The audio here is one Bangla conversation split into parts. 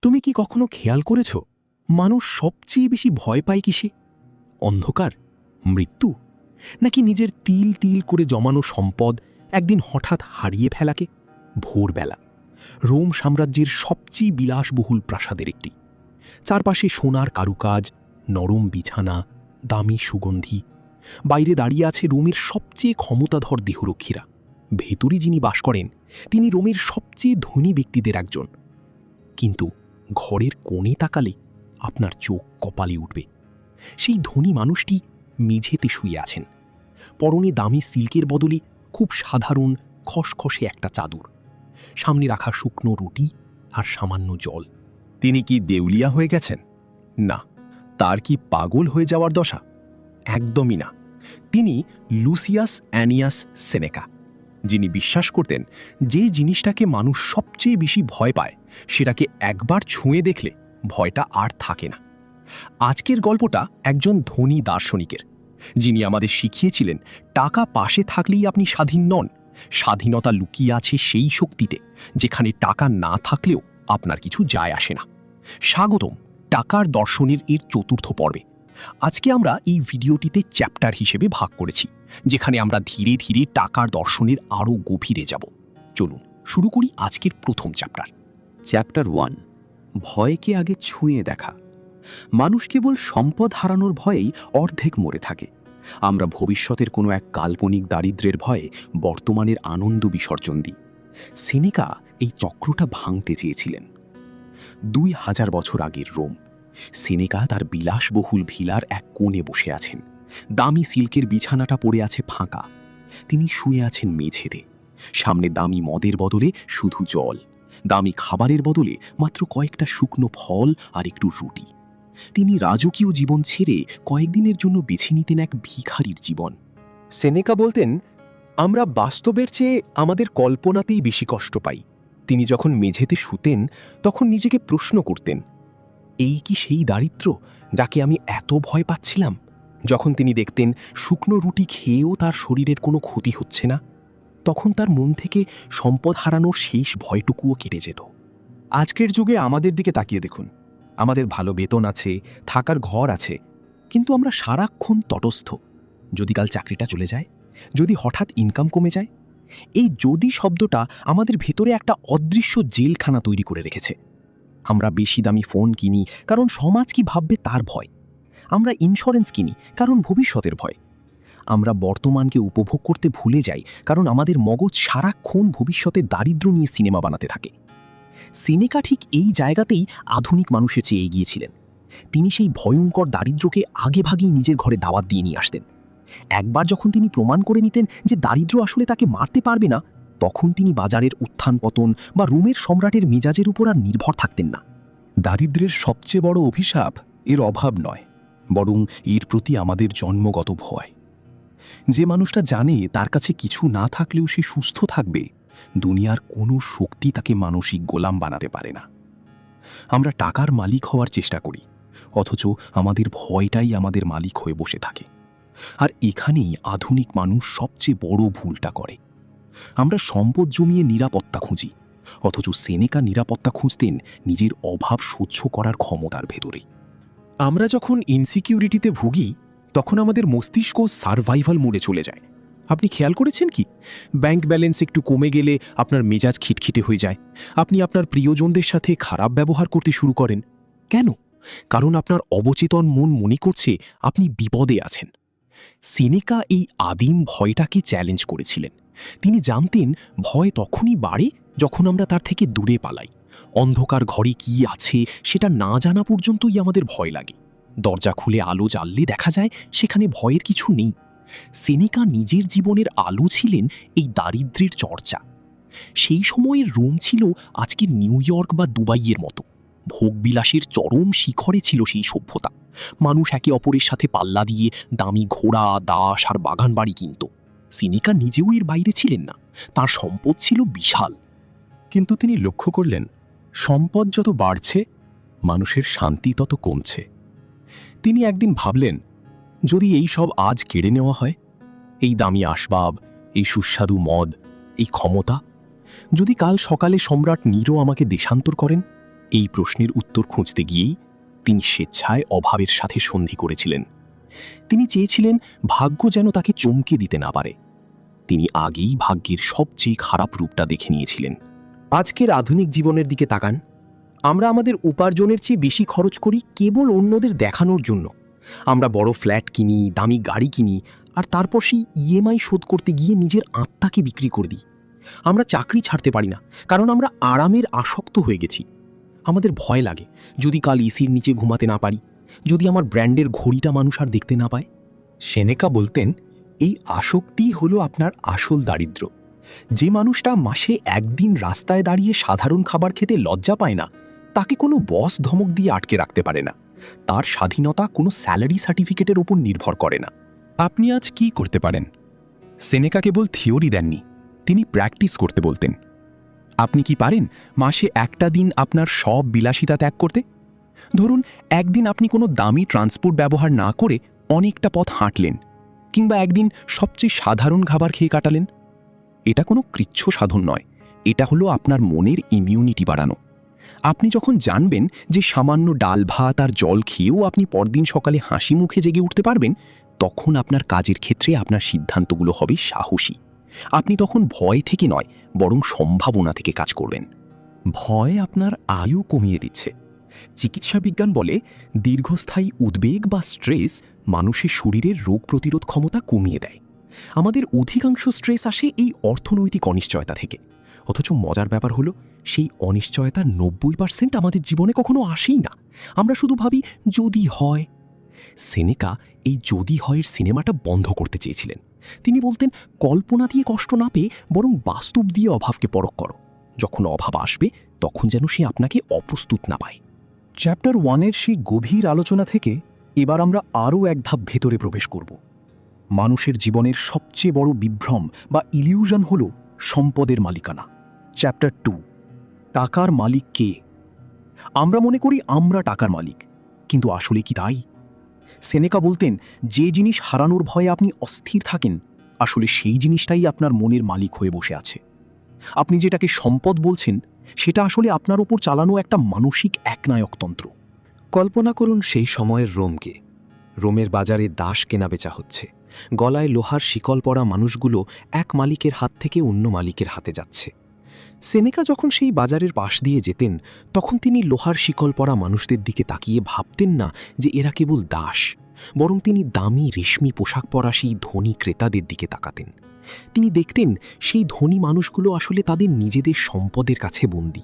তুমি কি কখনো খেয়াল করেছ মানুষ সবচেয়ে বেশি ভয় পায় কিসে? অন্ধকার, মৃত্যু, নাকি নিজের তিল তিল করে জমানো সম্পদ একদিন হঠাৎ হারিয়ে ফেলাকে? ভোরবেলা রোম সাম্রাজ্যের সবচেয়ে বিলাসবহুল প্রাসাদের একটি, চারপাশে সোনার কারুকাজ, নরম বিছানা, দামি সুগন্ধি। বাইরে দাঁড়িয়ে আছে রোমের সবচেয়ে ক্ষমতাধর দেহরক্ষীরা। ভেতরে যিনি বাস করেন তিনি রোমের সবচেয়ে ধনী ব্যক্তিদের একজন। কিন্তু ঘরের কোণে তাকালে আপনার চোখ কপালে উঠবে। সেই ধনী মানুষটি মেঝেতে শুয়ে আছেন, পরনে দামি সিল্কের বদলে খুব সাধারণ খসখসে একটা চাদর, সামনে রাখা শুকনো রুটি আর সামান্য জল। তিনি কি দেউলিয়া হয়ে গেছেন? না। তার কি পাগল হয়ে যাওয়ার দশা? একদমই না। তিনি লুসিয়াস অ্যানিয়াস সেনেকা, যিনি বিশ্বাস করতেন যে জিনিসটাকে মানুষ সবচেয়ে বেশি ভয় পায় সেটাকে একবার ছুঁয়ে দেখলে ভয়টা আর থাকে না। আজকের গল্পটা একজন ধনী দার্শনিকের, যিনি আমাদের শিখিয়েছিলেন টাকা পাশে থাকলেই আপনি স্বাধীন নন। স্বাধীনতা লুকিয়ে আছে সেই শক্তিতে যেখানে টাকা না থাকলেও আপনার কিছু যায় আসে না। স্বাগতম টাকার দর্শনের এর চতুর্থ পর্বে। আজকে আমরা এই ভিডিওটিতে চ্যাপ্টার হিসেবে ভাগ করেছি, যেখানে আমরা ধীরে ধীরে টাকার দর্শনের আরও গভীরে যাব। চলুন শুরু করি আজকের প্রথম চ্যাপ্টার। চ্যাপ্টার 1, ভয়কে আগে ছুঁয়ে দেখা। মানুষ কেবল সম্পদ হারানোর ভয়েই অর্ধেক মরে থাকে। আমরা ভবিষ্যতের কোনো এক কাল্পনিক দারিদ্র্যের ভয়ে বর্তমানের আনন্দ বিসর্জন দিই। সেনেকা এই চক্রটা ভাঙতে চেয়েছিলেন। 2000 বছর আগের রোম। সেনেকা তার বিলাসবহুল ভিলার এক কোণে বসে আছেন। দামি সিল্কের বিছানাটা পড়ে আছে ফাঁকা। তিনি শুয়ে আছেন মেঝেতে। সামনে দামি মদের বদলে শুধু জল, দামি খাবারের বদলে মাত্র কয়েকটা শুকনো ফল আর একটু রুটি। তিনি রাজকীয় জীবন ছেড়ে কয়েকদিনের জন্য বেছে নিতেন এক ভিখারির জীবন। সেনেকা বলতেন, আমরা বাস্তবের চেয়ে আমাদের কল্পনাতেই বেশি কষ্ট পাই। তিনি যখন মেঝেতে শুতেন তখন নিজেকে প্রশ্ন করতেন, এই কি সেই দারিদ্র্য যাকে আমি এত ভয় পাচ্ছিলাম? যখন তিনি দেখতেন শুকনো রুটি খেয়েও তার শরীরের কোনো ক্ষতি হচ্ছে না, তখন তার মন থেকে সম্পদ হারানোর শেষ ভয়টুকুও কেটে যেত। আজকের যুগে আমাদের দিকে তাকিয়ে দেখুন। আমাদের ভালো বেতন আছে, থাকার ঘর আছে, কিন্তু আমরা সারাক্ষণ তটস্থ। যদি কাল চাকরিটা চলে যায়, যদি হঠাৎ ইনকাম কমে যায়। এই যদি শব্দটা আমাদের ভেতরে একটা অদৃশ্য জেলখানা তৈরি করে রেখেছে। আমরা বেশি দামি ফোন কিনি কারণ সমাজ কি ভাববে তার ভয়। আমরা ইন্স্যুরেন্স কিনি কারণ ভবিষ্যতের ভয়। আমরা বর্তমানকে উপভোগ করতে ভুলে যাই কারণ আমাদের মগজ সারাক্ষণ ভবিষ্যতের দারিদ্র্য নিয়ে সিনেমা বানাতে থাকে। সেনেকা ঠিক এই জায়গাতেই আধুনিক মানুষের চেয়ে এগিয়ে ছিলেন। তিনি সেই ভয়ঙ্কর দারিদ্র্যকে আগেভাগেই নিজের ঘরে দাওয়াত দিয়ে নিয়ে আসতেন। একবার যখন তিনি প্রমাণ করে নিতেন যে দারিদ্র্য আসলে তাকে মারতে পারবে না, তখন তিনি বাজারের উত্থান পতন বা রোমের সম্রাটের মেজাজের উপর আর নির্ভর থাকতেন না। দারিদ্র্যের সবচেয়ে বড় অভিশাপ এর অভাব নয়, বরং এর প্রতি আমাদের জন্মগত ভয়। যে মানুষটা জানে তার কাছে কিছু না থাকলেও সে সুস্থ থাকবে, দুনিয়ার কোনো শক্তি তাকে মানসিক গোলাম বানাতে পারে না। আমরা টাকার মালিক হওয়ার চেষ্টা করি, অথচ আমাদের ভয়টাই আমাদের মালিক হয়ে বসে থাকে। আর এখানেই আধুনিক মানুষ সবচেয়ে বড় ভুলটা করে। আমরা সম্পদ জমিয়ে নিরাপত্তা খুঁজি, অথচ সেনেকা নিরাপত্তা খুঁজতেন নিজের অভাব সহ্য করার ক্ষমতার ভেতরে। আমরা যখন ইনসিকিউরিটিতে ভুগি তখন আমাদের মস্তিষ্ক সারভাইভাল মোডে চলে যায়। আপনি খেয়াল করেছেন কি, ব্যাংক ব্যালেন্স একটু কমে গেলে আপনার মেজাজ খিটখিটে হয়ে যায়। আপনি আপনার প্রিয়জনদের সাথে খারাপ ব্যবহার করতে শুরু করেন। কেন? কারণ আপনার অবচেতন মন মনে করছে আপনি বিপদে আছেন। সেনেকা এই আদিম ভয়টাকে চ্যালেঞ্জ করেছিলেন। তিনি জানতেন ভয় তখনই বাড়ে যখন আমরা তার থেকে দূরে পালাই। অন্ধকার ঘরে কি আছে সেটা না জানা পর্যন্তই আমাদের ভয় লাগে। দরজা খুলে আলো জ্বাললে দেখা যায় সেখানে ভয়ের কিছু নেই। সেনেকা নিজের জীবনের আলো ছিলেন এই দারিদ্র্যের চর্চা। সেই সময়ের রোম ছিল আজকের নিউ ইয়র্ক বা দুবাইয়ের মতো। ভোগবিলাসের চরম শিখরে ছিল সেই সভ্যতা। মানুষ একে অপরের সাথে পাল্লা দিয়ে দামি ঘোড়া, দাস আর বাগান বাড়ি কিনত। সেনেকা নিজেও এর বাইরে ছিলেন না। তার সম্পদ ছিল বিশাল। কিন্তু তিনি লক্ষ্য করলেন, সম্পদ যত বাড়ছে মানুষের শান্তি তত কমছে। তিনি একদিন ভাবলেন, যদি এই সব আজ কেড়ে নেওয়া হয়, এই দামি আসবাব, এই সুস্বাদু মদ, এই ক্ষমতা, যদি কাল সকালে সম্রাট নিরো আমাকে দেশান্তর করেন, এই প্রশ্নের উত্তর খুঁজতে গিয়েই তিনি স্বেচ্ছায় অভাবের সাথে সন্ধি করেছিলেন। তিনি চেয়েছিলেন ভাগ্য যেন তাকে চমকে দিতে না পারে। তিনি আগেই ভাগ্যের সবচেয়ে খারাপ রূপটা দেখে নিয়েছিলেন। আজকের আধুনিক জীবনের দিকে তাকান। আমরা আমাদের উপার্জনের চেয়ে বেশি খরচ করি কেবল অন্যদের দেখানোর জন্য। আমরা বড় ফ্ল্যাট কিনি, দামি গাড়ি কিনি, আর তারপর সেই ইএমআই শোধ করতে গিয়ে নিজের আত্মাকে বিক্রি করে দিই। আমরা চাকরি ছাড়তে পারি না, কারণ আমরা আরামের আসক্ত হয়ে গেছি। আমাদের ভয় লাগে, যদি কাল এসির নিচে ঘুমাতে না পারি, যদি আমার ব্র্যান্ডের ঘড়িটা মানুষ আর দেখতে না পায়। সেনেকা বলতেন, এই আসক্তি হলো আপনার আসল দারিদ্র্য। যে মানুষটা মাসে একদিন রাস্তায় দাঁড়িয়ে সাধারণ খাবার খেতে লজ্জা পায় না, তাকে কোনো বস ধমক দিয়ে আটকে রাখতে পারে না। তার স্বাধীনতা কোনো স্যালারি সার্টিফিকেটের ওপর নির্ভর করে না। আপনি আজ কি করতে পারেন? সেনেকা কেবল থিওরি দেননি, তিনি প্র্যাকটিস করতে বলতেন। আপনি কি পারেন মাসে একটা দিন আপনার সব বিলাসিতা ত্যাগ করতে? ধরুন, একদিন আপনি কোনো দামি ট্রান্সপোর্ট ব্যবহার না করে অনেকটা পথ হাঁটলেন, কিংবা একদিন সবচেয়ে সাধারণ খাবার খেয়ে কাটালেন। এটা কোনো কৃচ্ছ সাধন নয়, এটা হলো আপনার মনের ইমিউনিটি বাড়ানো। আপনি যখন জানবেন যে সামান্য ডাল ভাত আর জল খেয়েও আপনি পরদিন সকালে হাসি মুখে জেগে উঠতে পারবেন, তখন আপনার কাজের ক্ষেত্রে আপনার সিদ্ধান্তগুলো হবে সাহসী। আপনি তখন ভয় থেকে নয়, বরং সম্ভাবনা থেকে কাজ করবেন। ভয় আপনার আয়ু কমিয়ে দিচ্ছে। চিকিৎসা বিজ্ঞান বলে, দীর্ঘস্থায়ী উদ্বেগ বা স্ট্রেস মানুষের শরীরের রোগ প্রতিরোধ ক্ষমতা কমিয়ে দেয়। আমাদের অধিকাংশ স্ট্রেস আসে এই অর্থনৈতিক অনিশ্চয়তা থেকে। অথচ মজার ব্যাপার হলো, সেই অনিশ্চয়তার 90% আমাদের জীবনে কখনো আসেই না। আমরা শুধু ভাবি যদি হয়। সেনেকা এই যদি হয়ের সিনেমাটা বন্ধ করতে চেয়েছিলেন। তিনি বলতেন, কল্পনা দিয়ে কষ্ট না পেয়ে বরং বাস্তব দিয়ে অভাবকে পরখ করো। যখন অভাব আসবে, তখন যেন সে আপনাকে অপ্রস্তুত না পায়। চ্যাপ্টার 1-এর সেই গভীর আলোচনা থেকে এবার আমরা আরও এক ধাপ ভেতরে প্রবেশ করব। মানুষের জীবনের সবচেয়ে বড় বিভ্রম বা ইলিউশন হল সম্পদের মালিকানা। চ্যাপ্টার 2, টাকার মালিক কে? আমরা মনে করি আমরা টাকার মালিক, কিন্তু আসলে কি তাই? সেনেকা বলতেন, যে জিনিস হারানোর ভয়ে আপনি অস্থির থাকেন, আসলে সেই জিনিসটাই আপনার মনের মালিক হয়ে বসে আছে। আপনি যেটাকে সম্পদ বলছেন, সেটা আসলে আপনার ওপর চালানো একটা মানসিক একনায়কতন্ত্র। কল্পনা করুন সেই সময়ের রোমকে। রোমের বাজারে দাস কেনাবেচা হচ্ছে। গলায় লোহার শিকল পরা মানুষগুলো এক মালিকের হাত থেকে অন্য মালিকের হাতে যাচ্ছে। সেনেকা যখন সেই বাজারের পাশ দিয়ে যেতেন, তখন তিনি লোহার শিকল পরা মানুষদের দিকে তাকিয়ে ভাবতেন না যে এরা কেবল দাস, বরং তিনি দামি রেশমি পোশাক পরা সেই ধনী ক্রেতাদের দিকে তাকাতেন। তিনি দেখতেন সেই ধনী মানুষগুলো আসলে তাদের নিজেদের সম্পদের কাছে বন্দী।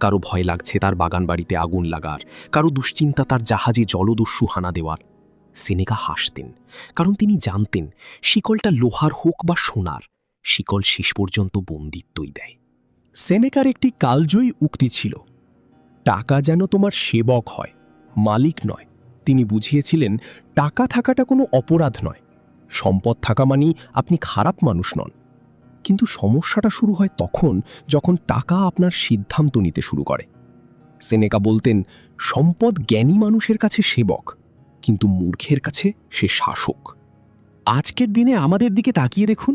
কারো ভয় লাগছে তার বাগানবাড়িতে আগুন লাগার, কারো দুশ্চিন্তা তার জাহাজে জলদস্যু হানা দেওয়ার। সেনেকা হাসতেন, কারণ তিনি জানতেন শিকলটা লোহার হোক বা সোনার, শিকল শেষ পর্যন্ত বন্দিত্বই দেয়। সেনেকার একটি কালজয়ী উক্তি ছিল, টাকা যেন তোমার সেবক হয়, মালিক নয়। তিনি বুঝিয়েছিলেন, টাকা থাকাটা কোনো অপরাধ নয়, সম্পদ থাকা মানেই আপনি খারাপ মানুষ নন। কিন্তু সমস্যাটা শুরু হয় তখন যখন টাকা আপনার সিদ্ধান্ত নিতে শুরু করে। সেনেকা বলতেন, সম্পদ জ্ঞানী মানুষের কাছে সেবক, কিন্তু মূর্খের কাছে সে শাসক। আজকের দিনে আমাদের দিকে তাকিয়ে দেখুন,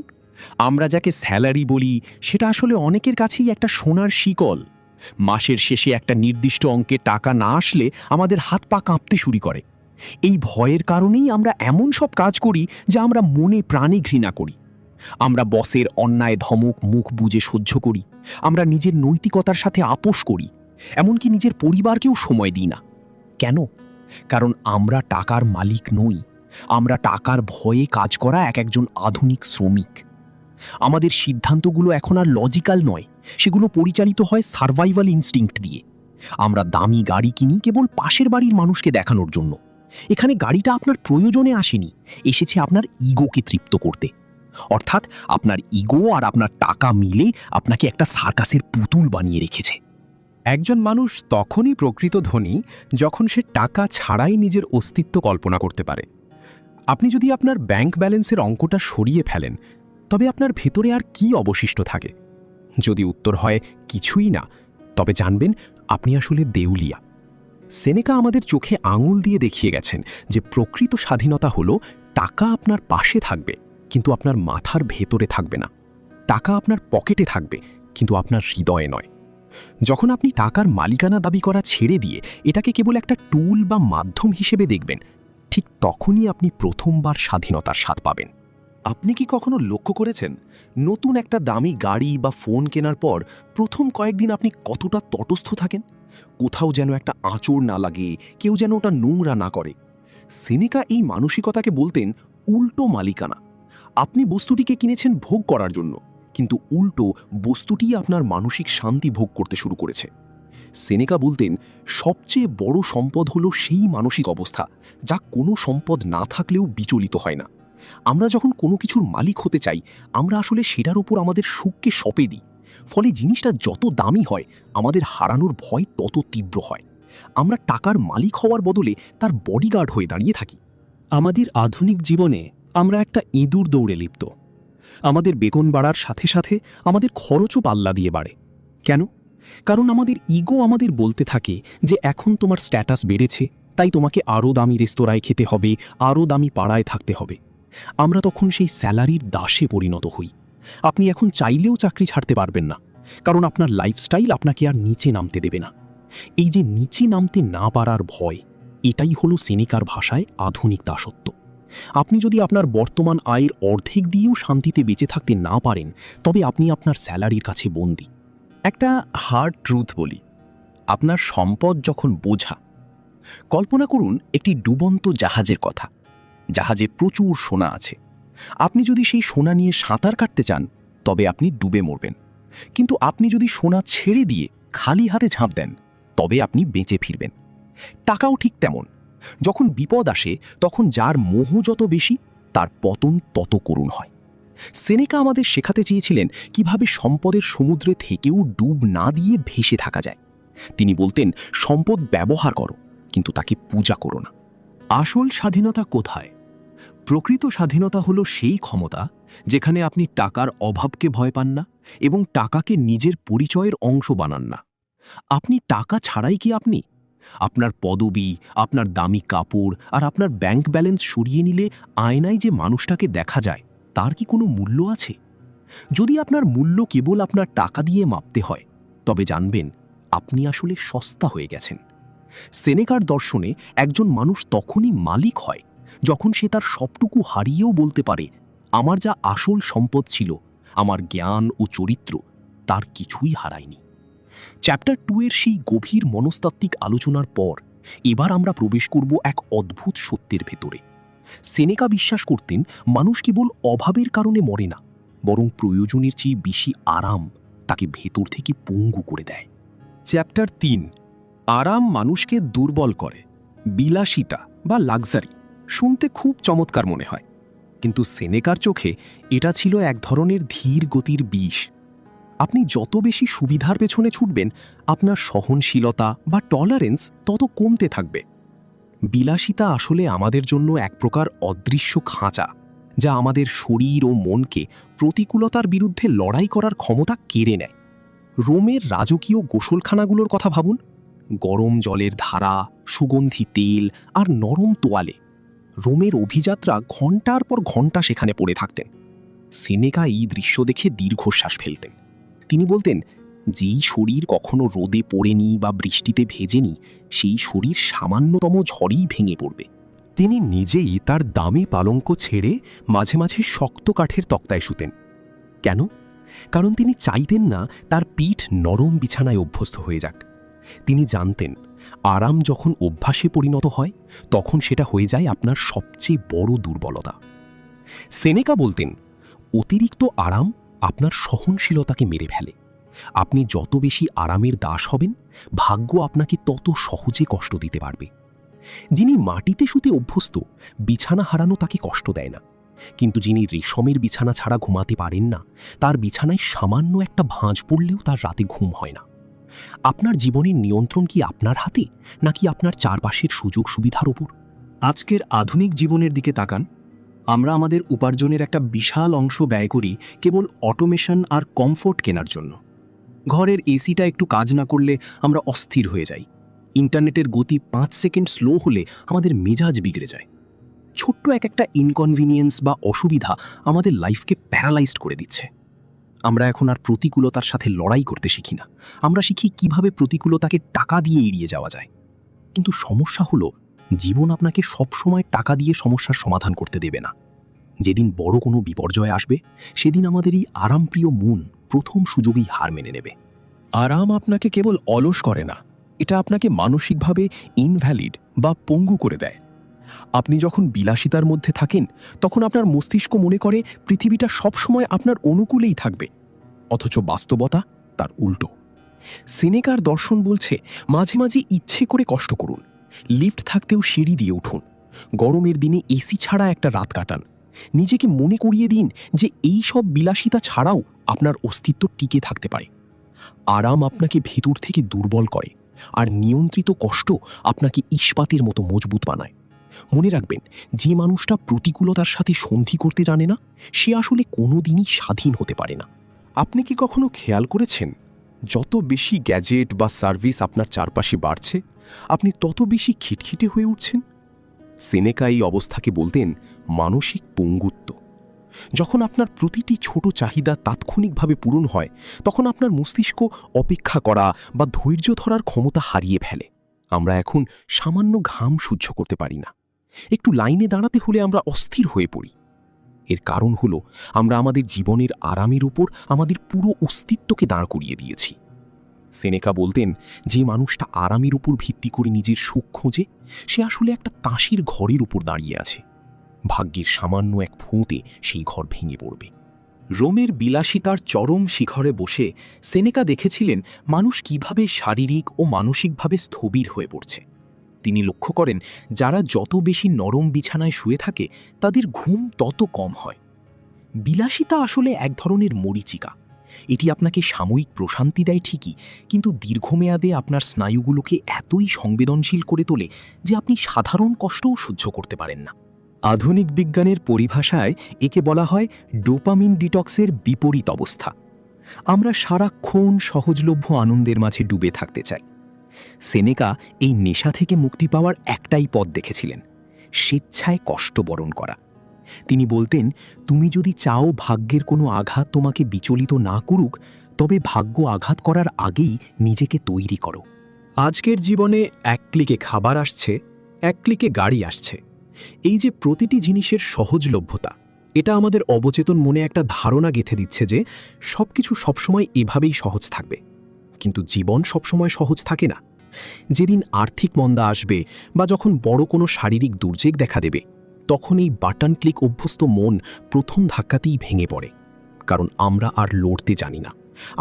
আমরা যাকে স্যালারি বলি, সেটা আসলে অনেকের কাছেই একটা সোনার শিকল। মাসের শেষে একটা নির্দিষ্ট অঙ্কে টাকা না আসলে আমাদের হাত পা কাঁপতে শুরু করে। এই ভয়ের কারণেই আমরা এমন সব কাজ করি যা আমরা মনে প্রাণে ঘৃণা করি। আমরা বসের অন্যায় ধমক মুখ বুজে সহ্য করি। আমরা নিজের নৈতিকতার সাথে আপোষ করি, এমনকি নিজের পরিবারকেও সময় দিই না। কেন? কারণ আমরা টাকার মালিক নই। আমরা টাকার ভয়ে কাজ করা একজন আধুনিক শ্রমিক। আমাদের সিদ্ধান্তগুলো এখন আর লজিক্যাল নয়, সেগুলো পরিচালিত হয় সার্ভাইভাল ইনস্টিংক্ট দিয়ে। আমরা দামি গাড়ি কিনি কেবল পাশের বাড়ির মানুষকে দেখানোর জন্য। এখানে গাড়িটা আপনার প্রয়োজনে আসেনি, এসেছে আপনার ইগোকে তৃপ্ত করতে। অর্থাৎ আপনার ইগো আর আপনার টাকা মিলে আপনাকে একটা সার্কাসের পুতুল বানিয়ে রেখেছে। একজন মানুষ তখনই প্রকৃত ধনী যখন সে টাকা ছাড়াই নিজের অস্তিত্ব কল্পনা করতে পারে। আপনি যদি আপনার ব্যাংক ব্যালেন্সের অঙ্কটা সরিয়ে ফেলেন, তবে আপনার ভেতরে আর কি অবশিষ্ট থাকে? যদি উত্তর হয় কিছুই না, তবে জানবেন আপনি আসলে দেউলিয়া। সেনেকা আমাদের চোখে আঙুল দিয়ে দেখিয়ে গেছেন যে প্রকৃত স্বাধীনতা হলো টাকা আপনার পাশে থাকবে, কিন্তু আপনার মাথার ভেতরে থাকবে না। টাকা আপনার পকেটে থাকবে, কিন্তু আপনার হৃদয়ে নয়। যখন আপনি টাকার মালিকানা দাবি করা ছেড়ে দিয়ে এটাকে কেবল একটা টুল বা মাধ্যম হিসেবে দেখবেন, ঠিক তখনই আপনি প্রথমবার স্বাধীনতার স্বাদ পাবেন। আপনি কি কখনো লক্ষ্য করেছেন নতুন একটা দামি গাড়ি বা ফোন কেনার পর প্রথম কয়েকদিন আপনি কতটা তটস্থ থাকেন? কোথাও যেন একটা আঁচড় না লাগে, কেউ যেন ওটা নোংরা না করে। সেনেকা এই মানসিকতাকে বলতেন উল্টো মালিকানা। আপনি বস্তুটিকে কিনেছেন ভোগ করার জন্য, কিন্তু উল্টো বস্তুটিই আপনার মানসিক শান্তি ভোগ করতে শুরু করেছে। সেনেকা বলতেন সবচেয়ে বড় সম্পদ হলো সেই মানসিক অবস্থা যা কোনো সম্পদ না থাকলেও বিচলিত হয় না। আমরা যখন কোনো কিছুর মালিক হতে চাই, আমরা আসলে সেটার উপর আমাদের সুখকে সঁপে দিই। ফলে জিনিসটা যত দামি হয়, আমাদের হারানোর ভয় তত তীব্র হয়। আমরা টাকার মালিক হওয়ার বদলে তার বডিগার্ড হয়ে দাঁড়িয়ে থাকি। আমাদের আধুনিক জীবনে আমরা একটা ইঁদুর দৌড়ে লিপ্ত। আমাদের বেতন বাড়ার সাথে সাথে আমাদের খরচও পাল্লা দিয়ে বাড়ে। কেন? কারণ আমাদের ইগো আমাদের বলতে থাকে যে এখন তোমার স্ট্যাটাস বেড়েছে, তাই তোমাকে আরও দামি রেস্তোরাঁয় খেতে হবে, আরও দামি পাড়ায় থাকতে হবে। আমরা তখন সেই স্যালারির দাসে পরিণত হই। আপনি এখন চাইলেও চাকরি ছাড়তে পারবেন না, কারণ আপনার লাইফস্টাইল আপনাকে আর নিচে নামতে দেবে না। এই যে নিচে নামতে না পারার ভয়, এটাই হলো সেনেকার ভাষায় আধুনিক দাসত্ব। আপনি যদি আপনার বর্তমান আয়ের অর্ধেক দিয়েও শান্তিতে বেঁচে থাকতে না পারেন, তবে আপনি আপনার স্যালারির কাছে বন্দী। একটা হার্ড ট্রুথ বলি, আপনার সম্পদ যখন বোঝা, কল্পনা করুন একটি ডুবন্ত জাহাজের কথা। জাহাজে প্রচুর সোনা আছে। আপনি যদি সেই সোনা নিয়ে সাঁতার কাটতে চান, তবে আপনি ডুবে মরবেন। কিন্তু আপনি যদি সোনা ছেড়ে দিয়ে খালি হাতে ঝাঁপ দেন, তবে আপনি বেঁচে ফিরবেন। টাকাও ঠিক তেমন। যখন বিপদ আসে, তখন যার মোহ যত বেশি, তার পতন তত করুণ হয়। সেনেকা আমাদের শেখাতে চেয়েছিলেন কিভাবে সম্পদের সমুদ্রে থেকেও ডুব না দিয়ে ভেসে থাকা যায়। তিনি বলতেন, সম্পদ ব্যবহার করো, কিন্তু তাকে পূজা করো না। আসল স্বাধীনতা কোথায়? প্রকৃত স্বাধীনতা হলো সেই ক্ষমতা যেখানে আপনি টাকার অভাবকে ভয় পান না এবং টাকাকে নিজের পরিচয়ের অংশ বানান না। আপনি টাকা ছাড়াই কি আপনি? আপনার পদবি, আপনার দামি কাপড় আর আপনার ব্যাংক ব্যালেন্স সরিয়ে নিলে আয়নায় যে মানুষটাকে দেখা যায়, তার কি কোনো মূল্য আছে? যদি আপনার মূল্য কেবল আপনার টাকা দিয়ে মাপতে হয়, তবে জানবেন আপনি আসলে সস্তা হয়ে গেছেন। সেনেকার দর্শনে একজন মানুষ তখনই মালিক হয় যখন সে তার সবটুকু হারিয়েও বলতে পারে, আমার যা আসল সম্পদ ছিল, আমার জ্ঞান ও চরিত্র, তার কিছুই হারায়নি। চ্যাপ্টার 2 এর সেই গভীর মনস্তাত্ত্বিক আলোচনার পর এবার আমরা প্রবেশ করব এক অদ্ভুত সত্যের ভেতরে। সেনেকা বিশ্বাস করতেন মানুষ কেবল অভাবের কারণে মরে না, বরং প্রয়োজনের চেয়ে বেশি আরাম তাকে ভেতর থেকে পঙ্গু করে দেয়। চ্যাপ্টার 3, আরাম মানুষকে দুর্বল করে। বিলাসিতা বা লাক্সারি শুনতে খুব চমৎকার মনে হয়, কিন্তু সেনেকার চোখে এটা ছিল এক ধরনের ধীর গতির বিষ। আপনি যত বেশি সুবিধার পেছনে ছুটবেন, আপনার সহনশীলতা বা টলারেন্স তত কমতে থাকবে। বিলাসিতা আসলে আমাদের জন্য এক প্রকার অদৃশ্য খাঁচা, যা আমাদের শরীর ও মনকে প্রতিকূলতার বিরুদ্ধে লড়াই করার ক্ষমতা কেড়ে নেয়। রোমের রাজকীয় গোসলখানাগুলোর কথা ভাবুন। গরম জলের ধারা, সুগন্ধি তেল আর নরম তোয়ালে। রোমের অভিযাত্রা ঘণ্টার পর ঘণ্টা সেখানে পড়ে থাকতেন। সেনেকা এই দৃশ্য দেখে দীর্ঘশ্বাস ফেলতেন। তিনি বলতেন, যেই শরীর কখনো রোদে পড়েনি বা বৃষ্টিতে ভেজেনি, সেই শরীর সামান্যতম ঝড়েই ভেঙে পড়বে। তিনি নিজেই তার দামি পালঙ্ক ছেড়ে মাঝে মাঝে শক্ত কাঠের তক্তায় শুতেন। কেন? কারণ তিনি চাইতেন না তার পিঠ নরম বিছানায় অভ্যস্ত হয়ে যাক। তিনি জানতেন আরাম যখন অভ্যাসে পরিণত হয়, তখন সেটা হয়ে যায় আপনার সবচেয়ে বড় দুর্বলতা। সেনেকা বলতেন, অতিরিক্ত আরাম আপনার সহনশীলতাকে মেরে ফেলে। আপনি যত বেশি আরামের দাস হবেন, ভাগ্য আপনাকে তত সহজে কষ্ট দিতে পারবে। যিনি মাটিতে শুতে অভ্যস্ত, বিছানা হারানো তাকে কষ্ট দেয় না, কিন্তু যিনি রেশমের বিছানা ছাড়া ঘুমাতে পারেন না, তার বিছানায় সামান্য একটা ভাঁজ পড়লেও তার রাতে ঘুম হয় না। আপনার জীবনের নিয়ন্ত্রণ কি আপনার হাতে, নাকি আপনার চারপাশের সুযোগ সুবিধার ওপর? আজকের আধুনিক জীবনের দিকে তাকান। আমরা আমাদের উপার্জনের একটা বিশাল অংশ ব্যয় করি কেবল অটোমেশন আর কমফোর্ট কেনার জন্য। ঘরের এসিটা একটু কাজ না করলে আমরা অস্থির হয়ে যাই। ইন্টারনেটের গতি 5 সেকেন্ড স্লো হলে আমাদের মেজাজ বিগড়ে যায়। ছোট্ট একটা ইনকনভিনিয়েন্স বা অসুবিধা আমাদের লাইফকে প্যারালাইজড করে দিচ্ছে। আমরা এখন আর প্রতিকূলতার সাথে লড়াই করতে শিখি না, আমরা শিখি কিভাবে প্রতিকূলতাকে টাকা দিয়ে এড়িয়ে যাওয়া যায়। কিন্তু সমস্যা হলো, জীবন আপনাকে সবসময় টাকা দিয়ে সমস্যার সমাধান করতে দেবে না। যেদিন বড় কোনো বিপর্যয় আসবে, সেদিন আমাদের এই আরামপ্রিয় মন প্রথম সুযোগেই হার মেনে নেবে। আরাম আপনাকে কেবল অলস করে না, এটা আপনাকে মানসিকভাবে ইনভ্যালিড বা পঙ্গু করে দেয়। আপনি যখন বিলাসিতার মধ্যে থাকেন, তখন আপনার মস্তিষ্ক মনে করে পৃথিবীটা সবসময় আপনার অনুকূলেই থাকবে, অথচ বাস্তবতা তার উল্টো। সেনেকার দর্শন বলছে, মাঝে মাঝে ইচ্ছে করে কষ্ট করুন, লিফট থাকতেও সিঁড়ি দিয়ে উঠুন, গরমের দিনে এসি ছাড়া একটা রাত কাটান। নিজেকে মনে করিয়ে দিন যে এই সব বিলাসিতা ছাড়াও আপনার অস্তিত্ব টিকে থাকতে পারে। আরাম আপনাকে ভেতর থেকে দুর্বল করে, আর নিয়ন্ত্রিত কষ্ট আপনাকে ইস্পাতের মতো মজবুত বানায়। মনে রাখবেন, যে মানুষটা প্রতিকূলতার সাথে সন্ধি করতে জানে না, সে আসলে কোনোদিনই স্বাধীন হতে পারে না। আপনি কি কখনো খেয়াল করেছেন, যত বেশি গ্যাজেট বা সার্ভিস আপনার চারপাশে বাড়ছে, আপনি তত বেশি খিটখিটে হয়ে উঠছেন? সেনেকা এই অবস্থাকে বলতেন মানসিক পঙ্গুত্ব। যখন আপনার প্রতিটি ছোট চাহিদা তাৎক্ষণিকভাবে পূরণ হয়, তখন আপনার মস্তিষ্ক অপেক্ষা করা বা ধৈর্য ধরার ক্ষমতা হারিয়ে ফেলে। আমরা এখন সামান্য ঘাম সহ্য করতে পারি না, একটু লাইনে দাঁড়াতে হলে আমরা অস্থির হয়ে পড়ি। এর কারণ হলো, আমরা আমাদের জীবনের আরামের উপর আমাদের পুরো অস্তিত্বকে দাঁড় করিয়ে দিয়েছি। সেনেকা বলতেন, যে মানুষটা আরামের উপর ভিত্তি করে নিজের সুখ খোঁজে, সে আসলে একটা তাসের ঘরের উপর দাঁড়িয়ে আছে। ভাগ্যের সামান্য এক ফুঁতে সেই ঘর ভেঙে পড়বে। রোমের বিলাসিতার চরম শিখরে বসে সেনেকা দেখেছিলেন মানুষ কিভাবে শারীরিক ও মানসিকভাবে স্থবির হয়ে পড়ছে। তিনি লক্ষ্য করেন, যারা যত বেশি নরম বিছানায় শুয়ে থাকে, তাদের ঘুম তত কম হয়। বিলাসিতা আসলে এক ধরনের মরীচিকা। এটি আপনাকে সাময়িক প্রশান্তি দেয় ঠিকই, কিন্তু দীর্ঘমেয়াদে আপনার স্নায়ুগুলোকে এতই সংবেদনশীল করে তোলে যে আপনি সাধারণ কষ্টও সহ্য করতে পারেন না। আধুনিক বিজ্ঞানের পরিভাষায় একে বলা হয় ডোপামিন ডিটক্সের বিপরীত অবস্থা। আমরা সারাক্ষণ সহজলভ্য আনন্দের মাঝে ডুবে থাকতে চাই। সেনেকা এই নেশা থেকে মুক্তি পাওয়ার একটাই পথ দেখেছিলেন, স্বেচ্ছায় কষ্ট বরণ করা। তিনি বলতেন, তুমি যদি চাও ভাগ্যের কোনো আঘাত তোমাকে বিচলিত না করুক, তবে ভাগ্য আঘাত করার আগেই নিজেকে তৈরি করো। আজকের জীবনে এক ক্লিকে খাবার আসছে, এক ক্লিকে গাড়ি আসছে। এই যে প্রতিটি জিনিসের সহজলভ্যতা, এটা আমাদের অবচেতন মনে একটা ধারণা গেঁথে দিচ্ছে যে সবকিছু সবসময় এভাবেই সহজ থাকবে। কিন্তু জীবন সবসময় সহজ থাকে না। যেদিন আর্থিক মন্দা আসবে বা যখন বড় কোনো শারীরিক দুর্যোগ দেখা দেবে, তখন এই বাটন ক্লিক অভ্যস্ত মন প্রথম ধাক্কাতেই ভেঙে পড়ে। কারণ আমরা আর লড়তে জানি না,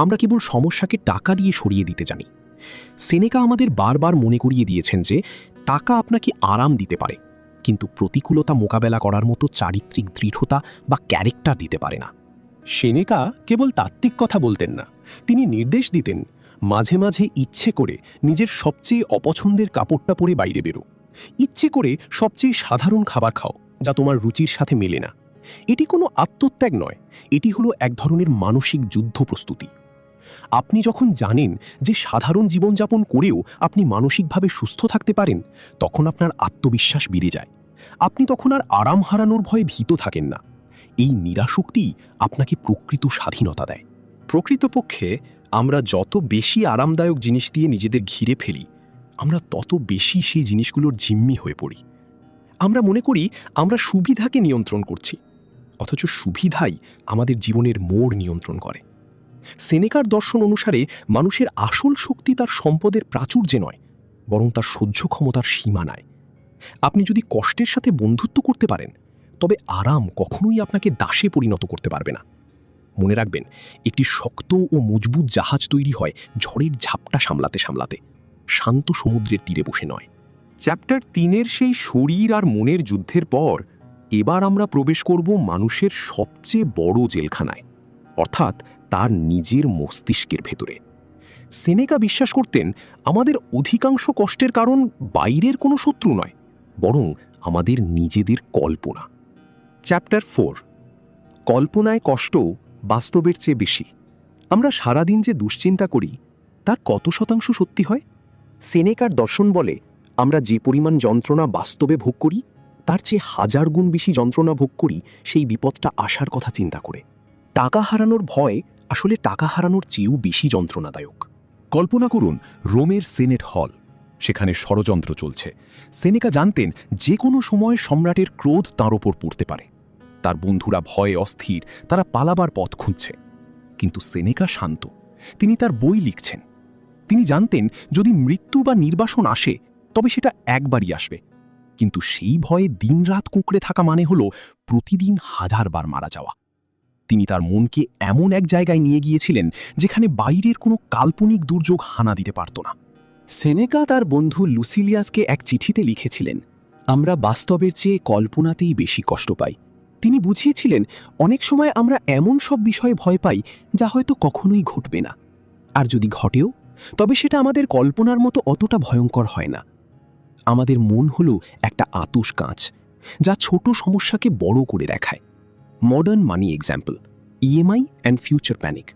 আমরা কেবল সমস্যাকে টাকা দিয়ে সরিয়ে দিতে জানি। সেনেকা আমাদের বারবার মনে করিয়ে দিয়েছেন যে টাকা আপনাকে আরাম দিতে পারে, কিন্তু প্রতিকূলতা মোকাবেলা করার মতো চারিত্রিক দৃঢ়তা বা ক্যারেক্টার দিতে পারে না। সেনেকা কেবল তাত্ত্বিক কথা বলতেন না, তিনি নির্দেশ দিতেন, মাঝে মাঝে ইচ্ছে করে নিজের সবচেয়ে অপছন্দের কাপড়টা পরে বাইরে বেরো, ইচ্ছে করে সবচেয়ে সাধারণ খাবার খাও যা তোমার রুচির সাথে মেলে না। এটি কোনো আত্মত্যাগ নয়, এটি হলো এক ধরনের মানসিক যুদ্ধ প্রস্তুতি। আপনি যখন জানেন যে সাধারণ জীবনযাপন করেও আপনি মানসিকভাবে সুস্থ থাকতে পারেন, তখন আপনার আত্মবিশ্বাস বেড়ে যায়। আপনি তখন আর আরাম হারানোর ভয়ে ভীত থাকেন না। এই নিরাশক্তি আপনাকে প্রকৃত স্বাধীনতা দেয়। প্রকৃতপক্ষে আমরা যত বেশি আরামদায়ক জিনিস দিয়ে নিজেদের ঘিরে ফেলি, আমরা তত বেশি সেই জিনিসগুলোর জিম্মি হয়ে পড়ি। আমরা মনে করি আমরা সুবিধাকে নিয়ন্ত্রণ করছি, অথচ সুবিধাই আমাদের জীবনের মোড় নিয়ন্ত্রণ করে। সেনেকার দর্শন অনুসারে মানুষের আসল শক্তি তার সম্পদের প্রাচুর্যে নয়, বরং তার সহ্য ক্ষমতার সীমানায়। আপনি যদি কষ্টের সাথে বন্ধুত্ব করতে পারেন, তবে আরাম কখনোই আপনাকে দাসে পরিণত করতে পারবে না। মনে রাখবেন, একটি শক্ত ও মজবুত জাহাজ তৈরি হয় ঝড়ের ঝাপটা সামলাতে সামলাতে, শান্ত সমুদ্রের তীরে বসে নয়। চ্যাপ্টার 3-এর সেই শরীর আর মনের যুদ্ধের পর এবার আমরা প্রবেশ করব মানুষের সবচেয়ে বড় জেলখানায়, অর্থাৎ তার নিজের মস্তিষ্কের ভেতরে। সেনেকা বিশ্বাস করতেন, আমাদের অধিকাংশ কষ্টের কারণ বাইরের কোনো শত্রু নয়, বরং আমাদের নিজেদের কল্পনা। চ্যাপ্টার 4, কল্পনায় কষ্ট বাস্তবের চেয়ে বেশি। আমরা সারাদিন যে দুশ্চিন্তা করি, তার কত শতাংশ সত্যি হয়? সেনেকার দর্শন বলে, আমরা যে পরিমাণ যন্ত্রণা বাস্তবে ভোগ করি, তার চেয়ে 1000 গুণ বেশি যন্ত্রণা ভোগ করি সেই বিপদটা আসার কথা চিন্তা করে। টাকা হারানোর ভয় আসলে টাকা হারানোর চেয়েও বেশি যন্ত্রণাদায়ক। কল্পনা করুন রোমের সেনেট হল, সেখানে ষড়যন্ত্র চলছে। সেনেকা জানতেন যে কোনো সময় সম্রাটের ক্রোধ তাঁর ওপর পড়তে পারে। তার বন্ধুরা ভয়ে অস্থির, তারা পালাবার পথ খুঁজছে। কিন্তু সেনেকা শান্ত, তিনি তার বই লিখছেন। তিনি জানতেন যদি মৃত্যু বা নির্বাসন আসে তবে সেটা একবারই আসবে, কিন্তু সেই ভয়ে দিনরাত কুঁকড়ে থাকা মানে হল প্রতিদিন হাজারবার মারা যাওয়া। তিনি তার মনকে এমন এক জায়গায় নিয়ে গিয়েছিলেন যেখানে বাইরের কোনো কাল্পনিক দুর্যোগ হানা দিতে পারত না। সেনেকা তার বন্ধু লুসিলিয়াসকে এক চিঠিতে লিখেছিলেন, আমরা বাস্তবের চেয়ে কল্পনাতেই বেশি কষ্ট পাই। তিনি বুঝিয়েছিলেন অনেক সময় আমরা এমন সব বিষয়ে ভয় পাই যা হয়তো কখনোই ঘটবে না, আর যদি ঘটেও তবে সেটা আমাদের কল্পনার মতো অতটা ভয়ঙ্কর হয় না। আমাদের মন হল একটা আতুশ কাঁচ, যা ছোট সমস্যাকে বড় করে দেখায়। Modern money example, EMI and future panic.